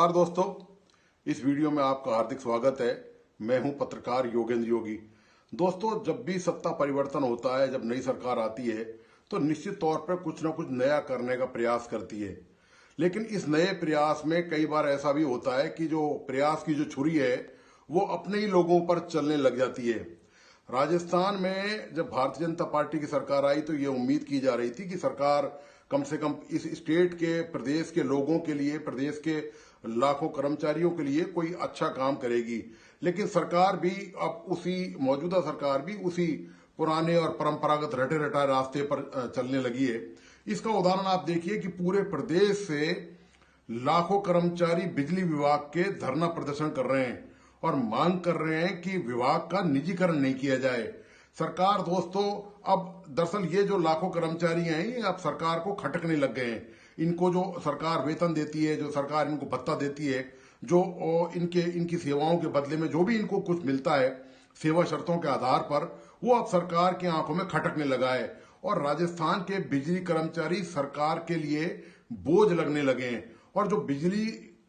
नमस्कार दोस्तों, इस वीडियो में आपका हार्दिक स्वागत है। मैं हूं पत्रकार योगेंद्र योगी। दोस्तों, जब भी सत्ता परिवर्तन होता है, जब नई सरकार आती है तो निश्चित तौर पर कुछ न कुछ नया करने का प्रयास करती है। लेकिन इस नए प्रयास में कई बार ऐसा भी होता है कि जो प्रयास की जो छुरी है वो अपने ही लोगों पर चलने लग जाती है। राजस्थान में जब भारतीय जनता पार्टी की सरकार आई तो ये उम्मीद की जा रही थी कि सरकार कम से कम इस स्टेट के, प्रदेश के लोगों के लिए, प्रदेश के लाखों कर्मचारियों के लिए कोई अच्छा काम करेगी। लेकिन सरकार भी अब मौजूदा सरकार भी उसी पुराने और परंपरागत रटे रटाए रास्ते पर चलने लगी है। इसका उदाहरण आप देखिए कि पूरे प्रदेश से लाखों कर्मचारी बिजली विभाग के धरना प्रदर्शन कर रहे हैं और मांग कर रहे हैं कि विभाग का निजीकरण नहीं किया जाए। सरकार दोस्तों, अब दरअसल ये जो लाखों कर्मचारी हैं ये अब सरकार को खटकने लग गए हैं। इनको जो सरकार वेतन देती है, जो सरकार इनको भत्ता देती है, जो इनकी सेवाओं के बदले में जो भी इनको कुछ मिलता है सेवा शर्तों के आधार पर, वो अब सरकार की आंखों में खटकने लगा है और राजस्थान के बिजली कर्मचारी सरकार के लिए बोझ लगने लगे हैं। और जो बिजली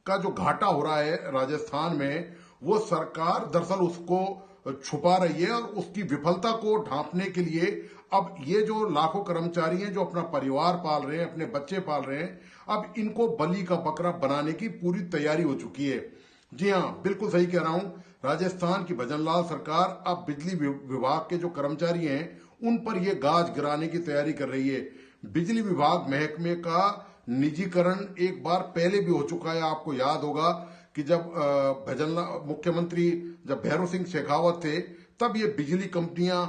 का जो घाटा हो रहा है राजस्थान में, वो सरकार दरअसल उसको छुपा रही है और उसकी विफलता को ढांपने के लिए अब ये जो लाखों कर्मचारी हैं जो अपना परिवार पाल रहे हैं, अपने बच्चे पाल रहे हैं, अब इनको बलि का बकरा बनाने की पूरी तैयारी हो चुकी है। जी हाँ, बिल्कुल सही कह रहा हूं। राजस्थान की भजनलाल सरकार अब बिजली विभाग के जो कर्मचारी हैं उन पर यह गाज गिराने की तैयारी कर रही है। बिजली विभाग महकमे का निजीकरण एक बार पहले भी हो चुका है। आपको याद होगा कि जब मुख्यमंत्री जब भैरव सिंह शेखावत थे तब ये बिजली कंपनियां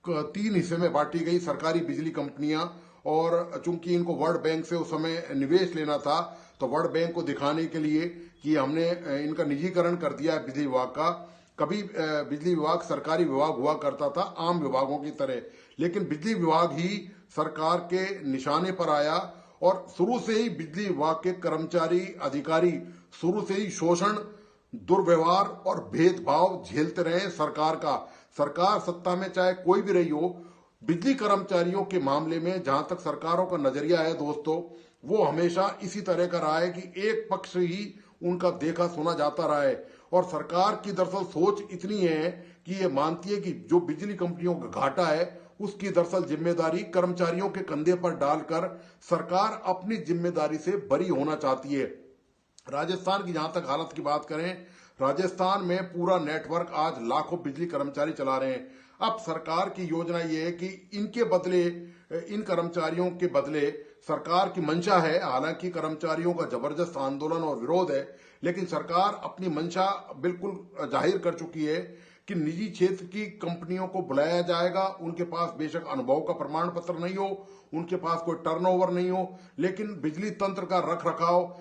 3 हिस्से में बांटी गई, सरकारी बिजली कंपनियां। और चूंकि इनको वर्ल्ड बैंक से उस समय निवेश लेना था तो वर्ल्ड बैंक को दिखाने के लिए कि हमने इनका निजीकरण कर दिया है बिजली विभाग का। कभी बिजली विभाग सरकारी विभाग हुआ करता था आम विभागों की तरह, लेकिन बिजली विभाग ही सरकार के निशाने पर आया और शुरू से ही बिजली विभाग के कर्मचारी, अधिकारी शुरू से ही शोषण, दुर्व्यवहार और भेदभाव झेलते रहे सरकार का। सरकार सत्ता में चाहे कोई भी रही हो, बिजली कर्मचारियों के मामले में जहां तक सरकारों का नजरिया है दोस्तों, वो हमेशा इसी तरह का रहा है कि एक पक्ष ही उनका देखा सुना जाता रहा है। और सरकार की दरअसल सोच इतनी है कि ये मानती है कि जो बिजली कंपनियों का घाटा है उसकी दरअसल जिम्मेदारी कर्मचारियों के कंधे पर डालकर सरकार अपनी जिम्मेदारी से बरी होना चाहती है। राजस्थान की जहां तक हालत की बात करें, राजस्थान में पूरा नेटवर्क आज लाखों बिजली कर्मचारी चला रहे हैं। अब सरकार की योजना ये है कि इनके बदले, इन कर्मचारियों के बदले सरकार की मंशा है, हालांकि कर्मचारियों का जबरदस्त आंदोलन और विरोध है, लेकिन सरकार अपनी मंशा बिल्कुल जाहिर कर चुकी है कि निजी क्षेत्र की कंपनियों को बुलाया जाएगा। उनके पास बेशक अनुभव का प्रमाण पत्र नहीं हो, उनके पास कोई टर्नओवर नहीं हो, लेकिन बिजली तंत्र का रख रखाव,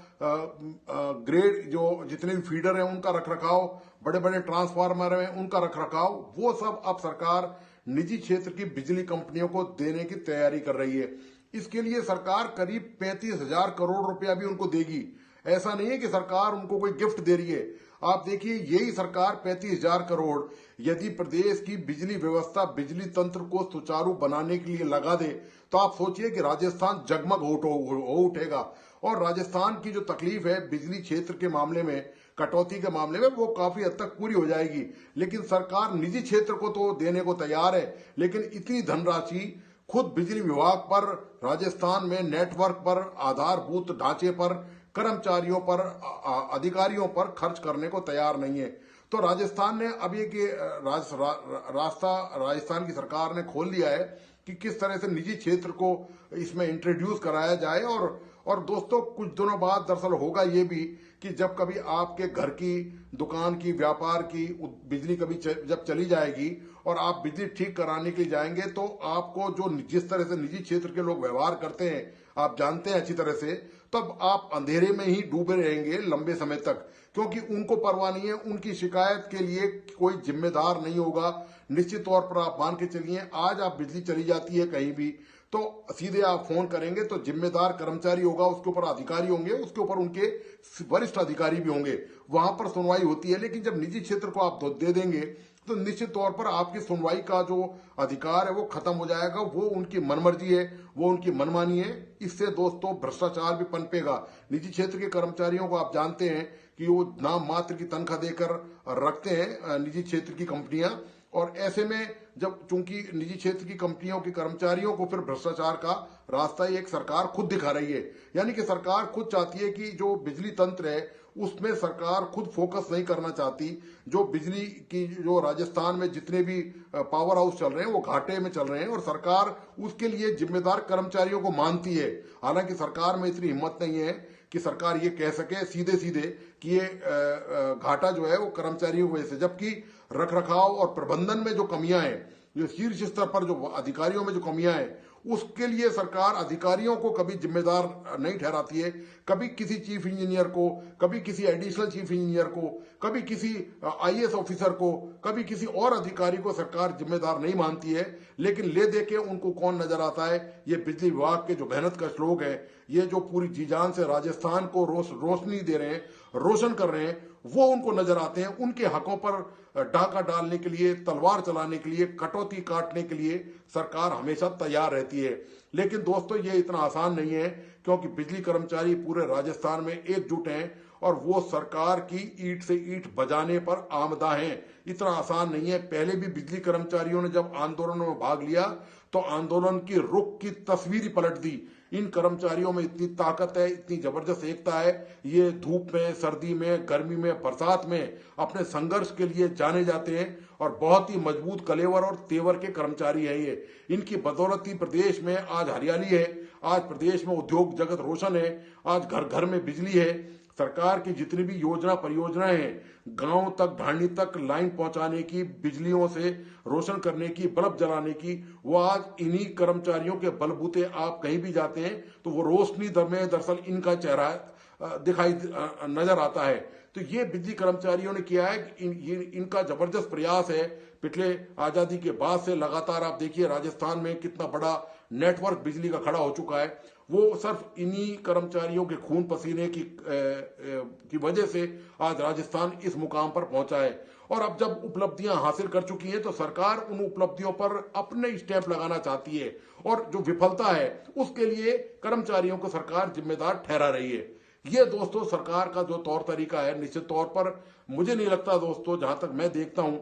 ग्रेड जो जितने भी फीडर हैं उनका रख रखाव, बड़े बड़े ट्रांसफार्मर हैं उनका रख रखाव, वो सब अब सरकार निजी क्षेत्र की बिजली कंपनियों को देने की तैयारी कर रही है। इसके लिए सरकार करीब 35,000 करोड़ रुपया भी उनको देगी। ऐसा नहीं है कि सरकार उनको कोई गिफ्ट दे रही है। आप देखिए, यही सरकार 35,000 करोड़ यदि प्रदेश की बिजली व्यवस्था, बिजली तंत्र को सुचारू बनाने के लिए लगा दे तो आप सोचिए कि राजस्थान जगमग हो उठेगा। और राजस्थान की जो तकलीफ है बिजली क्षेत्र के मामले में, कटौती के मामले में, वो काफी हद तक पूरी हो जाएगी। लेकिन सरकार निजी क्षेत्र को तो देने को तैयार है, लेकिन इतनी धनराशि खुद बिजली विभाग पर, राजस्थान में नेटवर्क पर, आधारभूत ढांचे पर, कर्मचारियों पर, अधिकारियों पर खर्च करने को तैयार नहीं है। तो राजस्थान ने अब ये कि रास्ता राजस्थान की सरकार ने खोल दिया है कि किस तरह से निजी क्षेत्र को इसमें इंट्रोड्यूस कराया जाए। और दोस्तों, कुछ दिनों बाद दरअसल होगा ये भी कि जब कभी आपके घर की, दुकान की, व्यापार की बिजली कभी जब चली जाएगी और आप बिजली ठीक कराने के लिए जाएंगे तो आपको जो जिस तरह से निजी क्षेत्र के लोग व्यवहार करते हैं आप जानते हैं अच्छी तरह से, तब आप अंधेरे में ही डूबे रहेंगे लंबे समय तक, क्योंकि उनको परवाह नहीं है। उनकी शिकायत के लिए कोई जिम्मेदार नहीं होगा। निश्चित तौर पर आप मान के चलिए, आज आप बिजली चली जाती है कहीं भी तो सीधे आप फोन करेंगे तो जिम्मेदार कर्मचारी होगा, उसके ऊपर अधिकारी होंगे, उसके ऊपर उनके वरिष्ठ अधिकारी भी होंगे, वहां पर सुनवाई होती है। लेकिन जब निजी क्षेत्र को आप दे देंगे तो निश्चित तौर पर आपकी सुनवाई का जो अधिकार है वो खत्म हो जाएगा। वो उनकी मनमर्जी है, वो उनकी मनमानी है। इससे दोस्तों भ्रष्टाचार भी पनपेगा। निजी क्षेत्र के कर्मचारियों को आप जानते हैं कि वो नाम मात्र की तनख्वाह देकर रखते हैं निजी क्षेत्र की कंपनियां, और ऐसे में जब चूंकि निजी क्षेत्र की कंपनियों के कर्मचारियों को फिर भ्रष्टाचार का रास्ता ही एक सरकार खुद दिखा रही है। यानी कि सरकार खुद चाहती है कि जो बिजली तंत्र है उसमें सरकार खुद फोकस नहीं करना चाहती। जो बिजली की जो राजस्थान में जितने भी पावर हाउस चल रहे हैं वो घाटे में चल रहे हैं, और सरकार उसके लिए जिम्मेदार कर्मचारियों को मानती है। हालांकि सरकार में इतनी हिम्मत नहीं है कि सरकार ये कह सके सीधे सीधे कि ये घाटा जो है वो कर्मचारियों की वजह से, जबकि रखरखाव और प्रबंधन में जो कमियां हैं, जो शीर्ष स्तर पर जो अधिकारियों में जो कमियां हैं, उसके लिए सरकार अधिकारियों को कभी जिम्मेदार नहीं ठहराती है। कभी किसी चीफ इंजीनियर को, कभी किसी एडिशनल चीफ इंजीनियर को, कभी किसी आईएएस ऑफिसर को, कभी किसी और अधिकारी को सरकार जिम्मेदार नहीं मानती है। लेकिन ले दे के उनको कौन नजर आता है? ये बिजली विभाग के जो मेहनत कश लोग हैं, ये जो पूरी जी जान से राजस्थान को रोशनी दे रहे हैं, रोशन कर रहे हैं, वो उनको नजर आते हैं। उनके हकों पर डाका डालने के लिए, तलवार चलाने के लिए, कटौती काटने के लिए सरकार हमेशा तैयार रहती है। लेकिन दोस्तों ये इतना आसान नहीं है, क्योंकि बिजली कर्मचारी पूरे राजस्थान में एकजुट हैं और वो सरकार की ईंट से ईंट बजाने पर आमदा हैं। इतना आसान नहीं है। पहले भी बिजली कर्मचारियों ने जब आंदोलन में भाग लिया तो आंदोलन की रुख की तस्वीर ही पलट दी। इन कर्मचारियों में इतनी ताकत है, इतनी जबरदस्त एकता है। ये धूप में, सर्दी में, गर्मी में, बरसात में अपने संघर्ष के लिए जाने जाते हैं और बहुत ही मजबूत कलेवर और तेवर के कर्मचारी है ये। इनकी बदौलत ही प्रदेश में आज हरियाली है, आज प्रदेश में उद्योग जगत रोशन है, आज घर घर में बिजली है। सरकार की जितनी भी योजना परियोजनाएं हैं, गांव तक, ढाणी तक लाइन पहुंचाने की, बिजलियों से रोशन करने की, बल्ब जलाने की, वो आज इन्हीं कर्मचारियों के बलबूते आप कहीं भी जाते हैं तो वो रोशनी दर में दरअसल इनका चेहरा दिखाई नजर आता है। तो ये बिजली कर्मचारियों ने किया है कि इनका जबरदस्त प्रयास है। पिछले आजादी के बाद से लगातार आप देखिए राजस्थान में कितना बड़ा नेटवर्क बिजली का खड़ा हो चुका है। वो सिर्फ इन्हीं कर्मचारियों के खून पसीने की वजह से आज राजस्थान इस मुकाम पर पहुंचा है। और अब जब उपलब्धियां हासिल कर चुकी हैं तो सरकार उन उपलब्धियों पर अपने स्टैंप लगाना चाहती है, और जो विफलता है उसके लिए कर्मचारियों को सरकार जिम्मेदार ठहरा रही है। ये दोस्तों सरकार का जो तौर तरीका है, निश्चित तौर पर मुझे नहीं लगता दोस्तों, जहां तक मैं देखता हूं,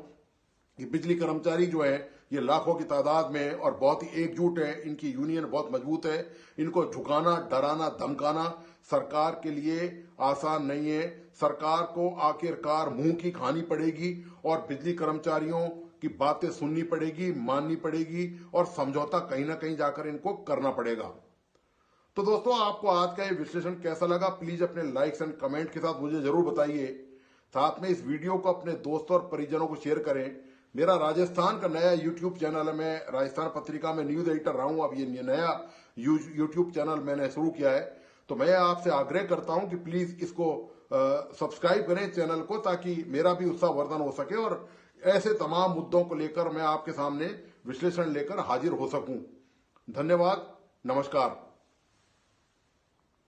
कि बिजली कर्मचारी जो है ये लाखों की तादाद में और बहुत ही एकजुट है। इनकी यूनियन बहुत मजबूत है। इनको झुकाना, डराना, धमकाना सरकार के लिए आसान नहीं है। सरकार को आखिरकार मुंह की खानी पड़ेगी और बिजली कर्मचारियों की बातें सुननी पड़ेगी, माननी पड़ेगी, और समझौता कहीं ना कहीं जाकर इनको करना पड़ेगा। तो दोस्तों आपको आज का ये विश्लेषण कैसा लगा, प्लीज अपने लाइक्स एंड कमेंट के साथ मुझे जरूर बताइए। साथ में इस वीडियो को अपने दोस्तों और परिजनों को शेयर करें। मेरा राजस्थान का नया यूट्यूब चैनल है। मैं राजस्थान पत्रिका में न्यूज एडिटर रहा हूं। अब ये नया यूट्यूब चैनल मैंने शुरू किया है, तो मैं आपसे आग्रह करता हूं कि प्लीज इसको सब्सक्राइब करें चैनल को, ताकि मेरा भी उत्साहवर्धन हो सके और ऐसे तमाम मुद्दों को लेकर मैं आपके सामने विश्लेषण लेकर हाजिर हो सकूं। धन्यवाद, नमस्कार।